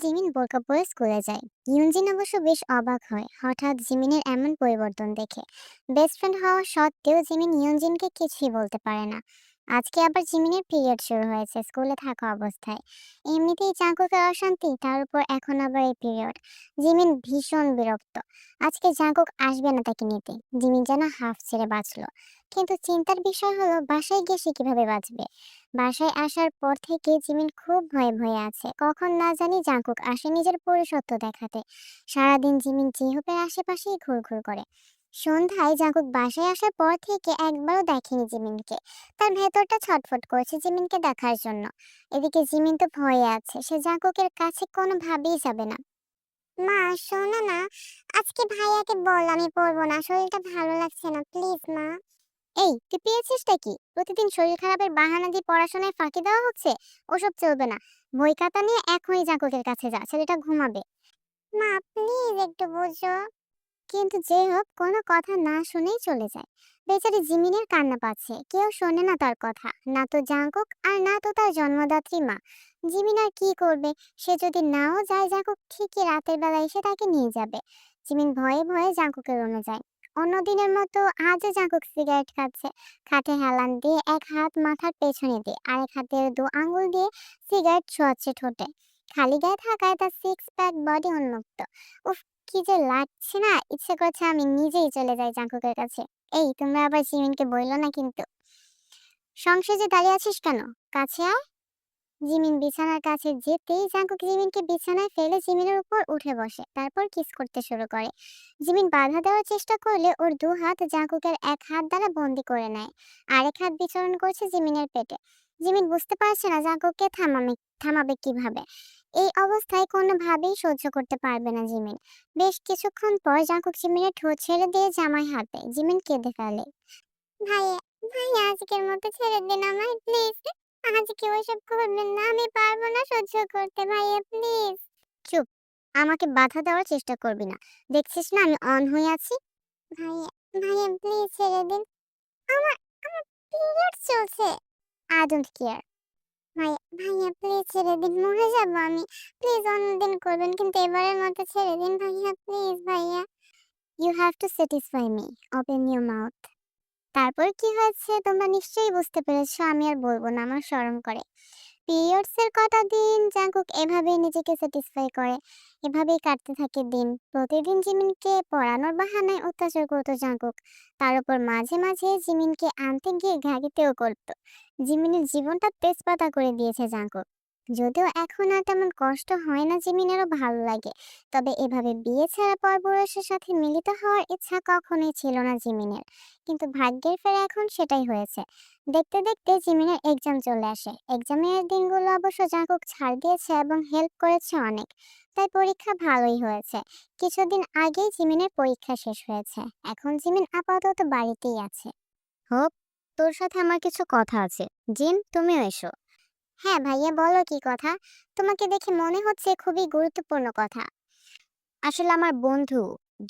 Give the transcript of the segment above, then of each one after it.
Jimin বোরকা পরে স্কুলে যায়। ইউনজিন অবশ্য বেশ অবাক হয় হঠাৎ জিমিনের এমন পরিবর্তন দেখে। বেস্ট ফ্রেন্ড হওয়া সত্ত্বেও জিমিন ইউনজিনকে কিছুই বলতে পারে না। আজকে আবার জিমিনের পিরিয়ড শুরু হয়েছে স্কুলে থাকা অবস্থায়। এমনিতেই জাঙ্কুকের অশান্তি, তার উপর এখন আবার এই পিরিয়ড। জিমিন ভীষণ বিরক্ত। আজকে জাঙ্কুক আসবে না তাকে নিতে। জিমিন যেন হাফ ছেড়ে বাঁচলো। কিন্তু চিন্তার বিষয় হলো বাসায় গিয়ে সে কিভাবে বাঁচবে। বাসায় আসার পর থেকে জিমিন খুব ভয়ে ভয়ে আছে, কখন না জানি জাঙ্কুক আসে নিজের পরিসত্য দেখাতে। সারাদিন জিমিন জিহুপের আশেপাশেই ঘুরঘুর করে। সন্ধ্যায় জাঙ্কুক বাসায় আসার পর থেকে একবারও দেখেনি জিমিনকে। তার ভেতরটা ছটফট করছে জিমিনকে দেখার জন্য। এদিকে জিমিন তো ভয়ে আছে, সে জাঙ্কুকের কাছে কোনোভাবেই যাবে না। মা, শোনো না, আজকে ভাইয়াকে বল আমি পড়বো না, শরীরটা ভালো লাগছে না, প্লিজ মা। এই, তুই পেয়েছিসটা কি? প্রতিদিন শরীর খারাপের বাহানা দিয়ে পড়াশোনায় ফাঁকি দেওয়া হচ্ছে। ওসব চলবে না। বই খাতা নিয়ে এখনই জাঙ্কুকের কাছে যা, ছেলেটা ঘুমাবে। মা, প্লিজ একটু বুঝো। কিন্তু যে হোক কোনো কথা না শুনেই চলে যায়। বেচারি জিমিনের কান্না পাচ্ছে, কেউ শোনে না তার কথা, না তো জাঙ্কুক আর না তো তার জন্মদাত্রী মা। জিমিন আর কি করবে? সে যদি নাও যায়, জাঙ্কুক ঠিকই রাতের বেলা এসে তাকে নিয়ে যাবে। জিমিন ভয়ে ভয়ে জাঙ্কুকের রুমে যায়। অন্যদিনের মতো আজও জাঙ্কুক সিগারেট খাচ্ছে। খাটে হেলান দিয়ে এক হাত মাথার পেছনে দিয়ে আরেক হাতের দু আঙ্গুল দিয়ে সিগারেট ছোঁয়াচ্ছে ঠোঁটে। খালি গায়ে থাকায় তার সিক্স প্যাক বডি উন্মুক্ত। উফ, কি যে লাগছে না, ইচ্ছে করছে আমি নিজেই চলে যাই জাঙ্কুকের কাছে। এই, তোমরা আবার জিমিনকে বইলো না কিন্তু। সংসেজে দাঁড়িয়ে আছিস কেন? কাছে আয়। জিমিন বিছানার কাছে যেতেই জাঙ্কুক জিমিনকে বিছানায় ফেলে জিমিনের উপর উঠে বসে, তারপর কিস করতে শুরু করে। জিমিন বাধা দেওয়ার চেষ্টা করলে ওর দু হাত জাঙ্কুকের এক হাত দ্বারা বন্দি করে নেয়। আরেক হাত বিচরণ করছে জিমিনের পেটে। জিমিন বুঝতে পারছে না জাঙ্কুককে থামাবে কিভাবে। এই অবস্থায় কোনোভাবেই সহ্য করতে পারবে না জিমিন। বেশ কিছুক্ষণ পর জাঙ্কুক জিমিনের ঠোঁট ছেড়ে দিয়ে জামায় হাত দেয়। জিমিন কেঁদে ফেলে। ভাইয়া, ভাইয়া আজকের মতো ছেড়ে দিন আমায়, প্লিজ। আজকে ওইসব করবেন না, আমি পারবো না সহ্য করতে, ভাইয়া প্লিজ। চুপ, আমাকে বাধা দেওয়ার চেষ্টা করবি না। দেখছিস না আমি অন হয়ে আছি। ভাইয়া, ভাইয়া প্লিজ ছেড়ে দিন। আমার আমার পিরিয়ড চলছে। I don't care. ভাইয়া, ভাইয়া প্লিজ ছেড়ে দিন, মরে যাবো আমি। প্লিজ অন্যদিন করবেন, কিন্তু এবারের মতো ছেড়ে দিন ভাইয়া, প্লিজ ভাইয়া। You have to satisfy me. Open your mouth. তারপর কি হয়েছে তোমরা নিশ্চয়ই বুঝতে পেরেছো, আমি আর বলবো না, আমার শরম করে। পিরিয়ডস এর কটা দিন জাঙ্কুক এভাবেই নিজেকে স্যাটিসফাই করে। এভাবেই কাটতে থাকে দিন। প্রতিদিন জিমিনকে পড়ানোর বাহানায় অত্যাচার করতো জাঙ্কুক। তার উপর মাঝে মাঝে জিমিনকে আনতে গিয়ে ঘাগিতেও করতো। জিমিনের জীবনটা তেজপাতা করে দিয়েছে জাঙ্কুক। যদিও এখন আর তেমন কষ্ট হয় না, জিমিনেরও ভালো লাগে। তবে এভাবে বিয়ে ছাড়া পরপুরুষের সাথে মিলিত হওয়ার ইচ্ছা কখনোই ছিল না জিমিনের। কিন্তু ভাগ্যের ফের এখন সেটাই হয়েছে। দেখতে দেখতে জিমিনের এক্সাম চলে আসে। এক্সামের দিনগুলো অবশ্য জাঙ্কুক ছাড় দিয়েছে এবং হেল্প করেছে অনেক। তাই পরীক্ষা ভালোই হয়েছে। কিছুদিন আগেই জিমিনের পরীক্ষা শেষ হয়েছে। এখন জিমিন আপাতত বাড়িতেই আছে। হোপ, তোর সাথে আমার কিছু কথা আছে। জিন, তুমিও এসো। হ্যাঁ ভাইয়া, বলো কি কথা? তোমাকে দেখে মনে হচ্ছে খুবই গুরুত্বপূর্ণ কথা। আসলে আমার বন্ধু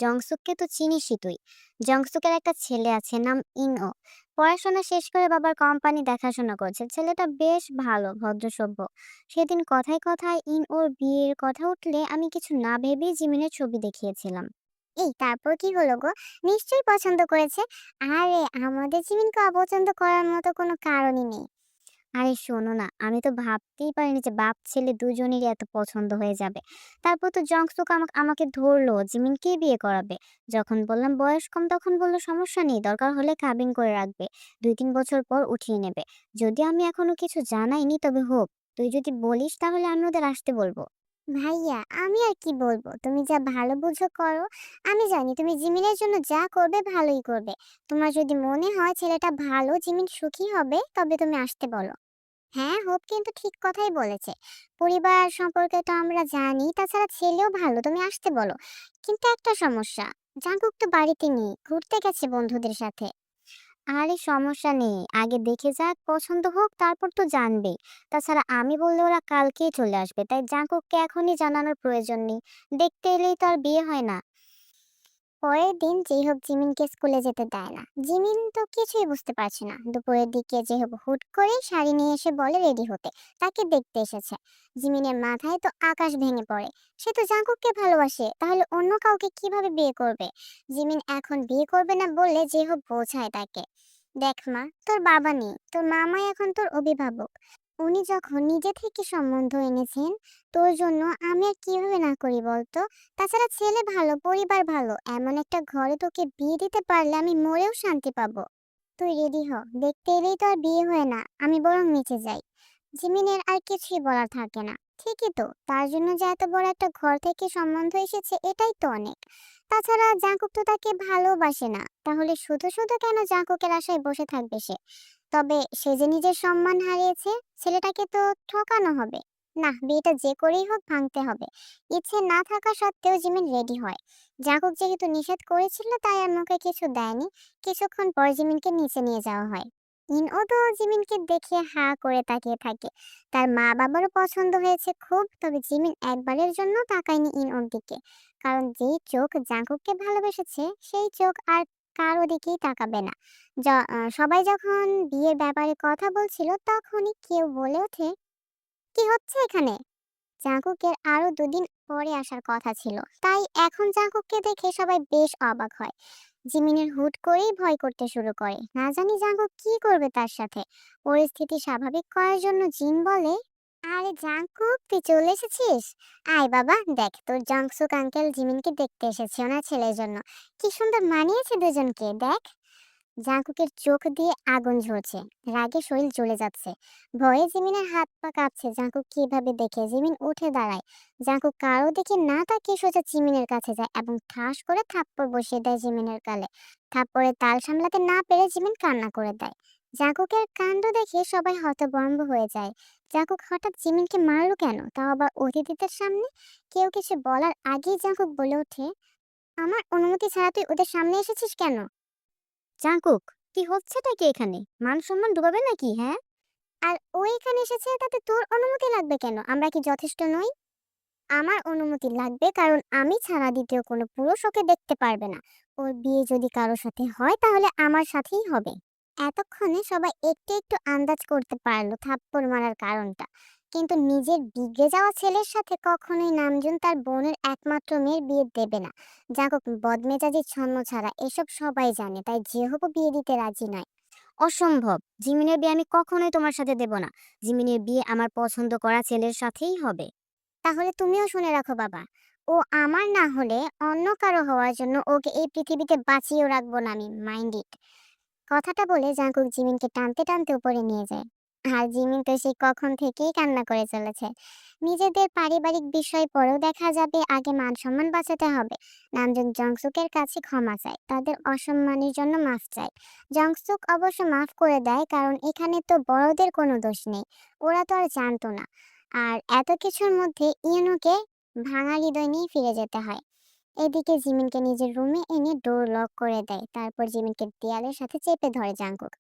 জংসুককে তো চিনিসই তুই। জংসুকের একটা ছেলে আছে, নাম ইনও। পড়াশোনা শেষ করে বাবার কোম্পানি দেখাশোনা করছে। ছেলেটা বেশ ভালো, ভদ্রসভ্য। সেদিন কথায় কথায় ইন ওর বিয়ের কথা উঠলে আমি কিছু না ভেবেই জিমিনের ছবি দেখিয়েছিলাম। এই, তারপর কি হলো গো? নিশ্চয়ই পছন্দ করেছে। আরে, আমাদের জিমিনকে অপছন্দ করার মতো কোনো কারণই নেই। আরে শোনো না, আমি তো ভাবতেই পারিনি যে বাপ ছেলে দুজনেরই এত পছন্দ হয়ে যাবে। তারপর তো জংসুক আমাকে ধরলো জিমিনকেই বিয়ে করাবে। যখন বললাম বয়স কম, তখন বললো সমস্যা নেই, দরকার হলে কাবিন করে রাখবে, 2-3 বছর পর উঠিয়ে নেবে। যদি আমি এখনো কিছু জানাইনি, তবে হোক, তুই যদি বলিস তাহলে আমি ওদের আসতে বলবো। ভাইয়া, আমি আর কি বলবো, তুমি যা ভালো বুঝো করো। আমি জানি তুমি জিমিনের জন্য যা করবে ভালোই করবে। তোমার যদি মনে হয় ছেলেটা ভালো, জিমিন সুখী হবে, তবে তুমি আসতে বলো। হ্যাঁ, হোপ কিন্তু ঠিক কথাই বলেছে। পরিবার সম্পর্কে তো আমরা জানি, তাছাড়া ছেলেও ভালো, তুমি আসতে বলো। কিন্তু একটা সমস্যা, জাঙ্কুক তো বাড়িতে নেই, ঘুরতে গেছে বন্ধুদের সাথে। আরে সমস্যা নেই, আগে দেখে যাক, পছন্দ হোক, তারপর তো জানবেই। তাছাড়া আমি বললে ওরা কালকেই চলে আসবে, তাই জাঙ্কুককে এখনই জানানোর প্রয়োজন নেই। দেখতে এলেই তো আর বিয়ে হয় না। পরের দিন যেইহব জিমিনকে স্কুলে যেতে দেয় না। জিমিন তো কিছুই বুঝতে পারছে না। দুপুরের দিকে যেহব হুট করে শাড়ি নিয়ে এসে বলে রেডি হতে, তাকে দেখতে এসেছে। জিমিনের মাথায় তো আকাশ ভেঙে পড়ে। সে তো জাঙ্কুককে ভালোবাসে, তাহলে অন্য কাউকে কিভাবে বিয়ে করবে? জিমিন এখন বিয়ে করবে না বললে যেহব বোঝায় তাকে, দেখ মা, তোর বাবা নেই, তোর মামাই এখন তোর অভিভাবক। উনি যখন নিজে থেকে সম্বন্ধ এনেছেন তোর জন্য, আমি আর কিভাবে না করি বলতো? তাছাড়া ছেলে ভালো, পরিবার ভালো, এমন একটা ঘরে তোকে বিয়ে দিতে পারলে আমি মরেও শান্তি পাবো। তুই রেডি হ, দেখতে এলেই তো আর বিয়ে হয় না, আমি বরং নিচে যাই। জিমিনের আর কিছুই বলার থাকে না। ঠিকই তো, তার জন্য যে এত বড় একটা ঘর থেকে সম্বন্ধ এসেছে এটাই তো অনেক। তাছাড়া জাঙ্কুক তো তাকে ভালোবাসে না, তাহলে শুধু শুধু কেন জাঙ্কুকের আশায় বসে থাকবে সে? তবে সে যে নিজের সম্মান হারিয়েছে, ছেলেটাকে তো ঠকানো হবে। না, বিয়েটা যে করেই হোক ভাঙতে হবে। ইচ্ছে না থাকা সত্ত্বেও জিমিন রেডি হয়। জাঙ্কুক যেহেতু নিষেধ করেছিল তাই আর মুখে কিছু দেয়নি। কিছুক্ষণ পর জিমিনকে নিচে নিয়ে যাওয়া হয়। ইনও তো জিমিনকে দেখে হা করে তাকিয়ে থাকে। তার মা বাবারও পছন্দ হয়েছে খুব, তবে জিমিন একবারের জন্য তাকায়নি ইনওর দিকে। কারণ যেই চোখ জাঙ্কুককে ভালোবেসেছে সেই চোখ আর কারো দিকেই তাকাবে না। সবাই যখন বিয়ের ব্যাপারে কথা বলছিল তখনই কেউ বলে ওঠে, কি হচ্ছে এখানে? জাঙ্কুকের আরো দুদিন পরে আসার কথা ছিল, তাই এখন জাঙ্কুককে দেখে সবাই বেশ অবাক হয়। জিমিনের হুট করেই ভয় করতে শুরু করে, না জানি জাঙ্কুক কি করবে তার সাথে। পরিস্থিতি স্বাভাবিক করার জন্য জিন বলে, আরে জাঙ্কুক, তুই চলে এসেছিস? আয় বাবা, দেখ তোর জাংসুক আঙ্কেল জিমিনকে দেখতে এসেছে ওনার ছেলের জন্য। কি সুন্দর মানিয়েছে দুজনকে, দেখ। জাঙ্কুকের চোখ দিয়ে আগুন ঝরছে, রাগে শরীর জ্বলে যাচ্ছে। ভয়ে জিমিনের হাত পা কাঁপছে জাঙ্কুক কিভাবে দেখে। জিমিন উঠে দাঁড়ায়। জাঙ্কুক কারো দিকে না তাকিয়ে সোজা জিমিনের কাছে যায় এবং ঠাস করে থাপ্পড় বসিয়ে দেয় জিমিনের গালে। থাপ্পড়ে তাল সামলাতে না পেরে জিমিন কান্না করে দেয়। জাঙ্কুকের কাণ্ড দেখে সবাই হতভম্ব হয়ে যায়। জাঙ্কুক হঠাৎ জিমিনকে মারলো কেন, তাও আবার অতিথিদের সামনে? কেউ কিছু বলার আগেই জাঙ্কুক বলে ওঠে, আমার অনুমতি ছাড়া তুই ওদের সামনে এসেছিস কেন? জাঙ্কুক, কি হচ্ছেটা কি এখানে? মান সম্মান ডুবাবে নাকি, হ্যাঁ? আর ও এখানে এসেছে তাতে তোর অনুমতি লাগবে কেন? আমরা কি যথেষ্ট নই? আমার অনুমতি লাগবে কারণ আমি ছাড়া দ্বিতীয় কোনো পুরুষ ওকে দেখতে পারবে না। ওর বিয়ে যদি কারোর সাথে হয় তাহলে আমার সাথেই হবে। এতক্ষণে সবাই একটু একটু আন্দাজ করতে পারলো থাপ্পড় মারার কারণটা। কিন্তু নিজের বিগড়ে যাওয়া ছেলের সাথে কখনোই নামজুন তার বোনের একমাত্র মেয়ের বিয়ে দেবে না। যাক, বদমেজাজি ছন্ন ছাড়া এসব সবাই জানে, তাই যেহবু বিয়ে দিতে রাজি নয়। অসম্ভব। জিমিনের বিয়ে আমি কখনোই তোমার সাথে দেব না। জিমিনের বিয়ে আমার পছন্দ করা ছেলের সাথেই হবে। তাহলে তুমিও শুনে রাখো বাবা, ও আমার না হলে অন্য কারো হওয়ার জন্য ওকে এই পৃথিবীতে বাঁচিয়েও রাখবো না আমি, মাইন্ড ইট। কথাটা বলে জাঙ্কুক জিমিনকে টানতে টানতে উপরে নিয়ে যায়। আর জিমিন তো সেই কখন থেকেই কান্না করে চলেছে। নিজেদের পারিবারিক বিষয় পরেও দেখা যাবে আগে মান সম্মান বাঁচাতে হবে। নামজুন জংসুকের কাছে ক্ষমা চায়, তাদের অসম্মানের জন্য মাফ চায়। জংসুক অবশ্য মাফ করে দেয়, কারণ এখানে তো বড়দের কোনো দোষ নেই, ওরা তো আর জানতো না। আর এত কিছুর মধ্যে ইউনুকে ভাঙা হৃদয় নিয়ে ফিরে যেতে হয়। এদিকে জিমিনকে নিজের রুমে এনে ডোর লক করে দেয়, তারপর জিমিনকে দেয়ালের সাথে চেপে ধরে জাঙ্কুক।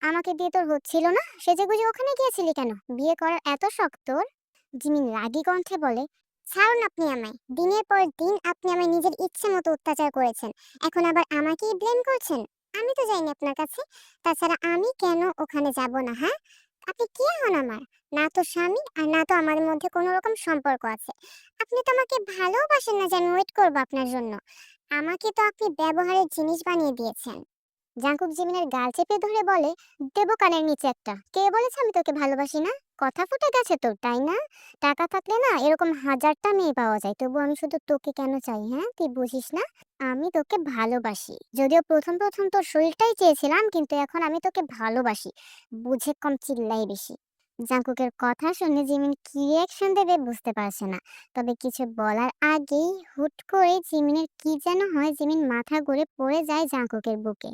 আমাকে দিয়ে তোর হচ্ছিল না, সেজেগুজে ওখানে গিয়েছিলি কেন? বিয়ে করার এত শখ তোর? জিমিন রাগী কণ্ঠে বলে, ছাড়ুন আপনি আমায়, দিনের পর দিন আপনি আমায় নিজের ইচ্ছে মতো অত্যাচার করেছেন, এখন আবার আমাকেই ব্লেম করছেন। আমি তো যাইনি আপনার কাছে, তাছাড়া আমি কেন ওখানে যাব না, হ্যাঁ? আপনি কে হন আমার? না তো স্বামী আর না তো আমাদের মধ্যে কোনো রকম সম্পর্ক আছে। আপনি তো আমাকে ভালোবাসেন না যে আমি ওয়েট করবো আপনার জন্য। আমাকে তো আপনি ব্যবহারের জিনিস বানিয়ে দিয়েছেন। জাঙ্কুক জিমিনের গাল চেপে ধরে বলে, দেবো কানের নিচে একটা। কে বলেছে আমি তোকে ভালোবাসি না? কথা ফুটে গেছে তোর, তাই না? টাকা থাকলে না এরকম হাজারটা মেয়ে পাওয়া যায়, তবু আমি শুধু তোকে কেন চাই, হ্যাঁ? তুই বুঝিস না? আমি তোকে ভালোবাসি, যদিও প্রথম প্রথম তোর শরীরটাই চেয়েছিলাম, কিন্তু এখন আমি তোকে ভালোবাসি। বুঝে কম, চিল্লাই বেশি। জাঙ্কুকের কথা শুনে জিমিন কি রিয়াকশন দেবে বুঝতে পারছে না। তবে কিছু বলার আগেই হুট করে জিমিনের কি যেন হয়, জিমিন মাথা ঘুরে পড়ে যায় জাঙ্কুকের বুকে।